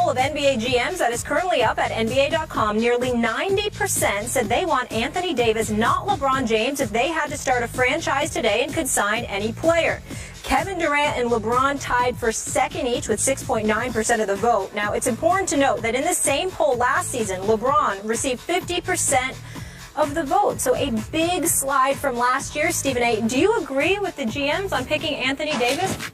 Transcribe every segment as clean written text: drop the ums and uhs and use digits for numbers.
poll of NBA GMs that is currently up at NBA.com, nearly 90% said they want Anthony Davis, not LeBron James, if they had to start a franchise today and could sign any player. Kevin Durant and LeBron tied for second each with 6.9% of the vote. Now, it's important to note that in the same poll last season, LeBron received 50% of the vote. So a big slide from last year. Stephen A., do you agree with the GMs on picking Anthony Davis?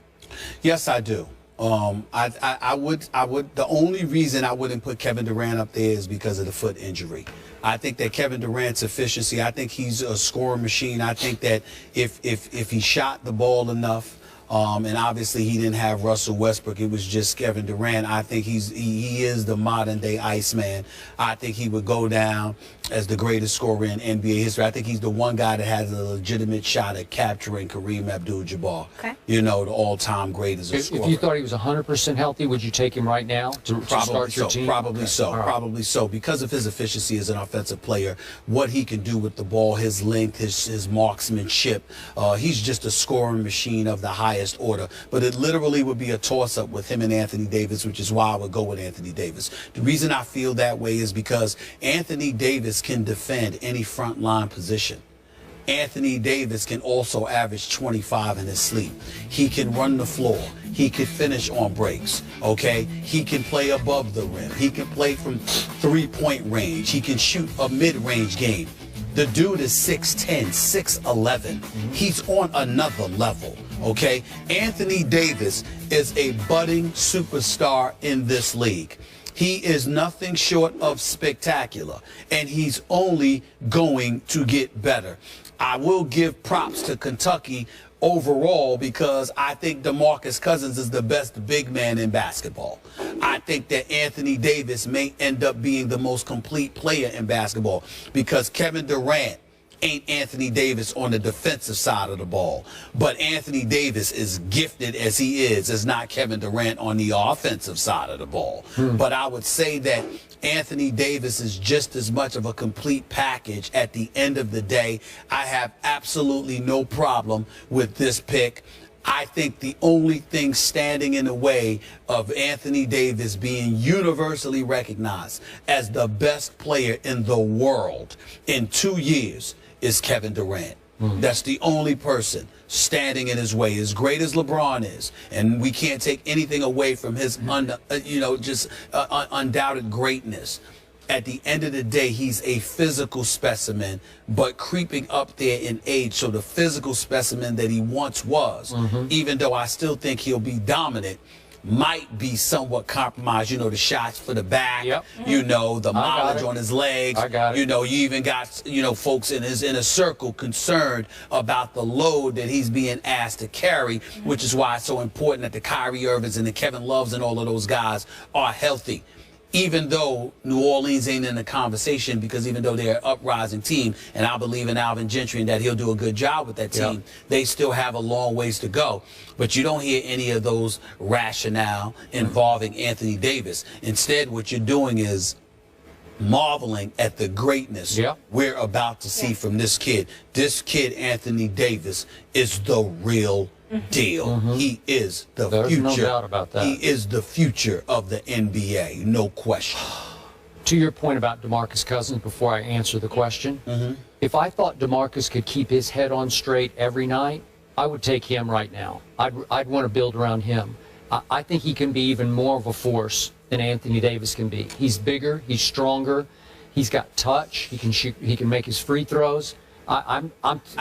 Yes, I do. I would. The only reason I wouldn't put Kevin Durant up there is because of the foot injury. I think that Kevin Durant's efficiency, I think he's a scoring machine. I think that if he shot the ball enough, and obviously he didn't have Russell Westbrook, it was just Kevin Durant. I think he is the modern day Iceman. I think he would go down as the greatest scorer in NBA history. I think he's the one guy that has a legitimate shot at capturing Kareem Abdul-Jabbar. Okay. You know, the all-time great as a scorer. If you thought he was 100% healthy, would you take him right now to start your team? Probably so. Right. Probably so. Because of his efficiency as an offensive player, what he can do with the ball, his length, his marksmanship, he's just a scoring machine of the highest order. But it literally would be a toss-up with him and Anthony Davis, which is why I would go with Anthony Davis. The reason I feel that way is because Anthony Davis can defend any front line position. Anthony Davis can also average 25 in his sleep. He can run the floor. He can finish on breaks, okay? He can play above the rim. He can play from three-point range. He can shoot a mid-range game. The dude is 6'10", 6'11". He's on another level, okay? Anthony Davis is a budding superstar in this league. He is nothing short of spectacular, and he's only going to get better. I will give props to Kentucky overall because I think DeMarcus Cousins is the best big man in basketball. I think that Anthony Davis may end up being the most complete player in basketball because Kevin Durant ain't Anthony Davis on the defensive side of the ball. But Anthony Davis, is gifted as he is not Kevin Durant on the offensive side of the ball. But I would say that Anthony Davis is just as much of a complete package at the end of the day. I have absolutely no problem with this pick. I think the only thing standing in the way of Anthony Davis being universally recognized as the best player in the world in 2 years is Kevin Durant. That's the only person standing in his way, as great as LeBron is. And we can't take anything away from his, undoubted greatness. At the end of the day, he's a physical specimen, but creeping up there in age. So the physical specimen that he once was, even though I still think he'll be dominant, might be somewhat compromised. You know, the shots for the back, you know, the mileage on his legs. You know, you even got, folks in his inner circle concerned about the load that he's being asked to carry, which is why it's so important that the Kyrie Irvings and the Kevin Loves and all of those guys are healthy. Even though New Orleans ain't in the conversation, because even though they're an uprising team, and I believe in Alvin Gentry and that he'll do a good job with that team, they still have a long ways to go. But you don't hear any of those rationale involving Anthony Davis. Instead, what you're doing is marveling at the greatness we're about to see from this kid. This kid, Anthony Davis, is the real deal. He is the future. No doubt about that. He is the future of the NBA, no question. To your point about DeMarcus Cousins, before I answer the question, if I thought DeMarcus could keep his head on straight every night, I would take him right now. I'd want to build around him. I think he can be even more of a force than Anthony Davis can be. He's bigger, he's stronger, he's got touch, he can shoot, he can make his free throws.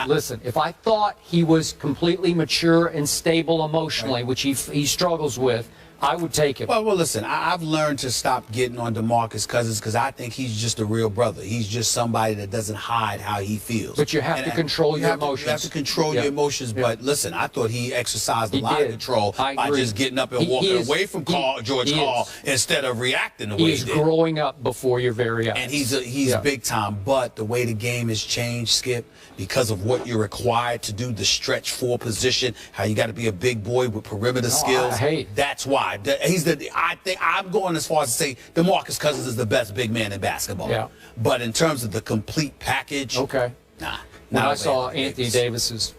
Listen, if I thought he was completely mature and stable emotionally, which he struggles with, I would take him. Well, listen, I've learned to stop getting on DeMarcus Cousins because I think he's just a real brother. He's just somebody that doesn't hide how he feels. But you have to control your emotions. You have to control your emotions. But listen, I thought he exercised a lot of control by just getting up and walking away from George Hall instead of reacting the way he did. He's growing up before your very eyes. And he's big time. But the way the game has changed, Skip, because of what you're required to do, the stretch four position, how you got to be a big boy with perimeter skills. That's why. I think I'm going as far as to say DeMarcus Cousins is the best big man in basketball. But in terms of the complete package, nah. When I saw Anthony Davis's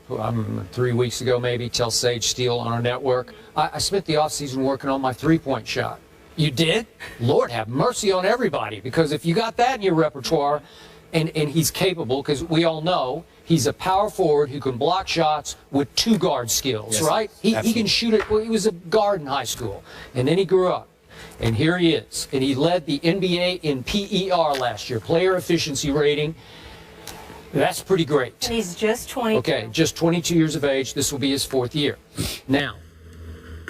3 weeks ago, maybe, tell Sage Steele on our network, I spent the offseason working on my three-point shot. You did? Lord have mercy on everybody, because if you got that in your repertoire, and he's capable, because we all know he's a power forward who can block shots with 2 guard skills, yes, right? He can shoot it. Well, he was a guard in high school, and then he grew up. And here he is. And he led the NBA in PER last year, player efficiency rating. That's pretty great. And he's just 22. Okay, just 22 years of age. This will be his 4th year. Now,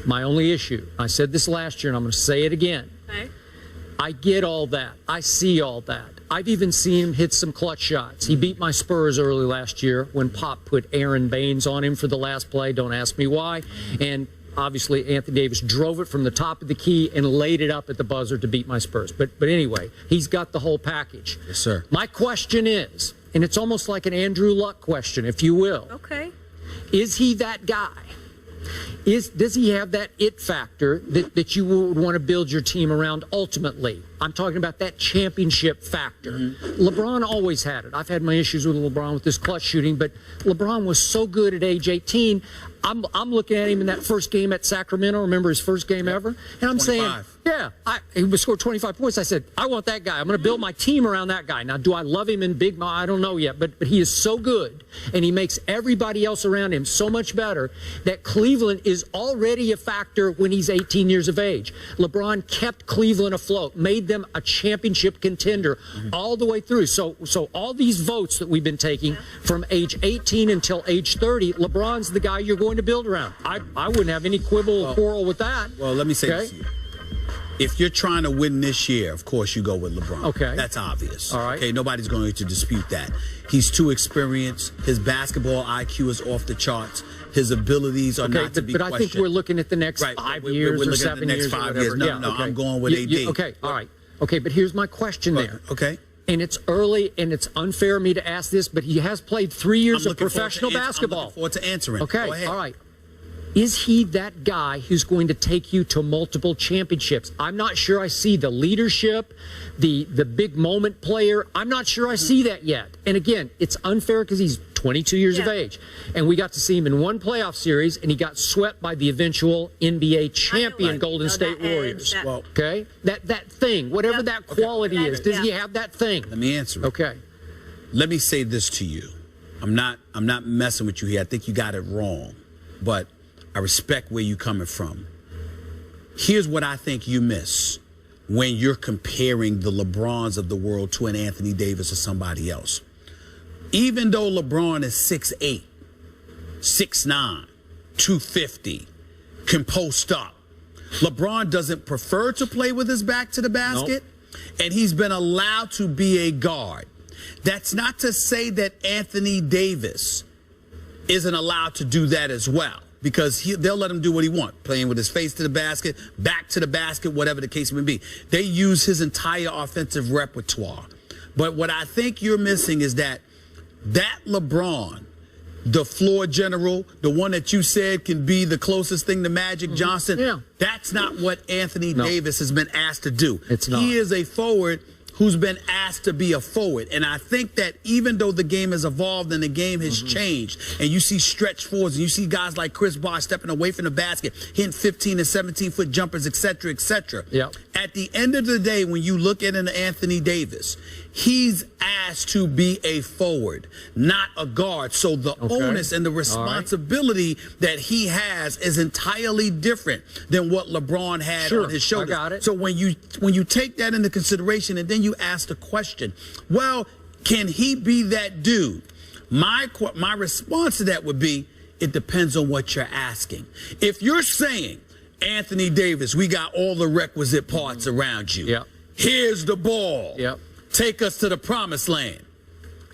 my only issue, I said this last year and I'm going to say it again. Okay. I get all that. I see all that. I've even seen him hit some clutch shots. He beat my Spurs early last year when Pop put Aaron Baines on him for the last play. Don't ask me why. And obviously Anthony Davis drove it from the top of the key and laid it up at the buzzer to beat my Spurs. But anyway, he's got the whole package. Yes, sir. My question is, and it's almost like an Andrew Luck question, if you will. Okay. Is he that guy? Does he have that it factor that you would want to build your team around ultimately? I'm talking about that championship factor. LeBron always had it. I've had my issues with LeBron with this clutch shooting, but LeBron was so good at age 18. I'm looking at him in that first game at Sacramento. Remember his first game ever? And I'm 25. saying, yeah, he scored 25 points. I said, I want that guy. I'm going to build my team around that guy. Now, do I love him in big? I don't know yet, but he is so good, and he makes everybody else around him so much better that Cleveland is already a factor when he's 18 years of age. LeBron kept Cleveland afloat, made them a championship contender all the way through. So all these votes that we've been taking from age 18 until age 30, LeBron's the guy you're going to build around. I wouldn't have any quibble or quarrel with that. Well, let me say this to you. If you're trying to win this year, of course you go with LeBron. Okay. That's obvious. All right. Okay, nobody's going to dispute that. He's too experienced. His basketball IQ is off the charts. His abilities are not to be questioned. But I think we're looking at the next 5 years we're or looking 7 at the next years 5 or years. whatever. No, okay. I'm going with AD. Okay, all right. Okay, but here's my question there. Okay. And it's early, and it's unfair of me to ask this, but he has played 3 years of professional basketball. I'm looking forward to answering. Okay, Go ahead. all right. Is he that guy who's going to take you to multiple championships? I'm not sure I see the leadership, the big moment player. I'm not sure I see that yet. And again, it's unfair because he's 22 years of age. And we got to see him in one playoff series, and he got swept by the eventual NBA champion Golden State Warriors. Okay? That thing, whatever that quality is, does he have that thing? Let me answer it. Okay. Let me say this to you. I'm not messing with you here. I think you got it wrong. But I respect where you're coming from. Here's what I think you miss when you're comparing the LeBrons of the world to an Anthony Davis or somebody else. Even though LeBron is 6'8", 6'9", 250, can post up, LeBron doesn't prefer to play with his back to the basket, and he's been allowed to be a guard. That's not to say that Anthony Davis isn't allowed to do that as well, because they'll let him do what he wants, playing with his face to the basket, back to the basket, whatever the case may be. They use his entire offensive repertoire. But what I think you're missing is that LeBron, the floor general, the one that you said can be the closest thing to Magic Johnson, that's not what Anthony Davis has been asked to do. It's not. He is a forward who's been asked to be a forward. And I think that even though the game has evolved and the game has changed, and you see stretch fours, and you see guys like Chris Bosh stepping away from the basket, hitting 15 and 17-foot jumpers, et cetera, at the end of the day, when you look at an Anthony Davis, he's asked to be a forward, not a guard. So the onus and the responsibility that he has is entirely different than what LeBron had on his shoulders. I got it. So when you take that into consideration and then you ask the question, well, can he be that dude? My response to that would be, it depends on what you're asking. If you're saying, Anthony Davis, we got all the requisite parts around you. Here's the ball. Take us to the promised land.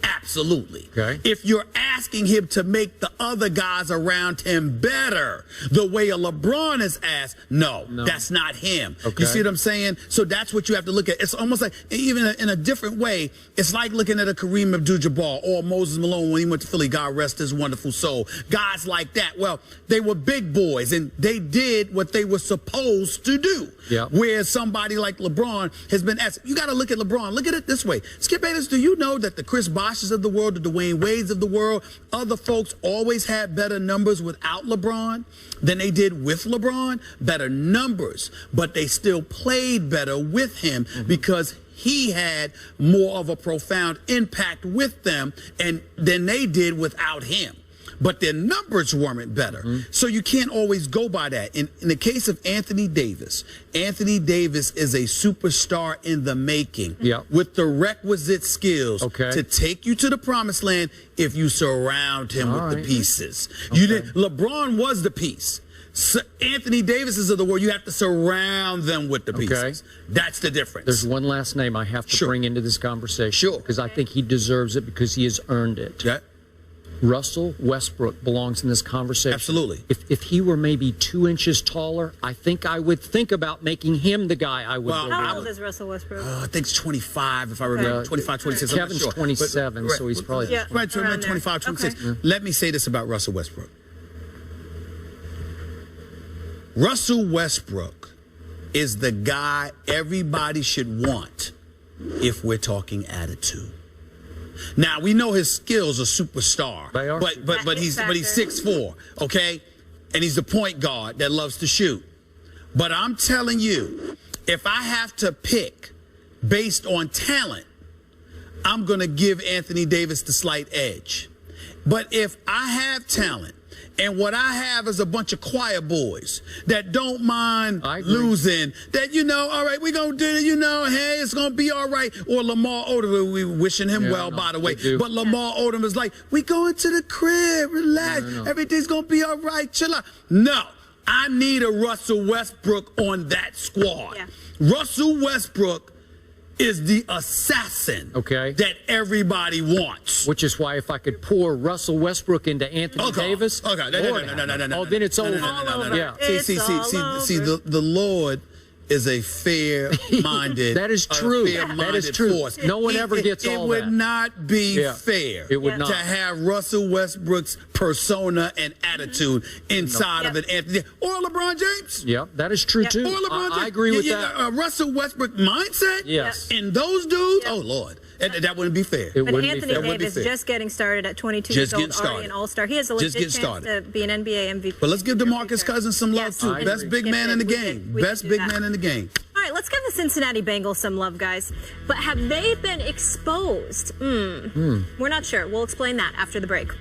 Absolutely. If you're asking him to make the other guys around him better, the way a LeBron is asked, no, that's not him. You see what I'm saying? So that's what you have to look at. It's almost like, even in a different way, it's like looking at a Kareem Abdul-Jabbar or Moses Malone when he went to Philly, God rest his wonderful soul. Guys like that. Well, they were big boys, and they did what they were supposed to do. Whereas somebody like LeBron has been asked, you got to look at LeBron. Look at it this way. Skip Bayless, do you know that the Chris Bosh Boshes of the world, the Dwayne Wades of the world, other folks always had better numbers without LeBron than they did with LeBron. Better numbers, but they still played better with him because he had more of a profound impact with them and than they did without him. But their numbers weren't better. So you can't always go by that. In the case of Anthony Davis is a superstar in the making with the requisite skills to take you to the promised land if you surround him with the pieces. LeBron was the piece. So Anthony Davis is of the world. You have to surround them with the pieces. That's the difference. There's one last name I have to bring into this conversation because I think he deserves it because he has earned it. Russell Westbrook belongs in this conversation. Absolutely. If he were maybe 2 inches taller, I think I would think about making him the guy I would. How old is Russell Westbrook? I think it's 25, if I remember. 25, 26. Kevin's 27, so he's probably right, 25, 26. Let me say this about Russell Westbrook. Russell Westbrook is the guy everybody should want if we're talking attitude. Now we know his skills are superstar, but he's 6'4", okay, and he's the point guard that loves to shoot. But I'm telling you, if I have to pick based on talent, I'm gonna give Anthony Davis the slight edge. But if I have talent, and what I have is a bunch of choir boys that don't mind losing, that, all right, we're going to do it, hey, it's going to be all right. Or Lamar Odom, we wishing him well, by the way. But Lamar Odom is like, we going to the crib, relax, everything's going to be all right, chill out. No, I need a Russell Westbrook on that squad. Russell Westbrook is the assassin that everybody wants. Which is why if I could pour Russell Westbrook into Anthony Davis, no, then it's over. See, the Lord is a fair-minded. That is true. That is true. Force. No one ever gets all that. It would not be fair. It would not to have Russell Westbrook's persona and attitude inside of it, Anthony or LeBron James. That is true too. Or LeBron James. I agree with that. Russell Westbrook mindset. And those dudes. Oh Lord. That wouldn't be fair. But Anthony Davis just getting started at 22 years old, already an all-star. He has a legit chance to be an NBA MVP. But let's give DeMarcus Cousins some love too. Best big man in the game. Best big man in the game. All right, let's give the Cincinnati Bengals some love, guys. But have they been exposed? We're not sure. We'll explain that after the break.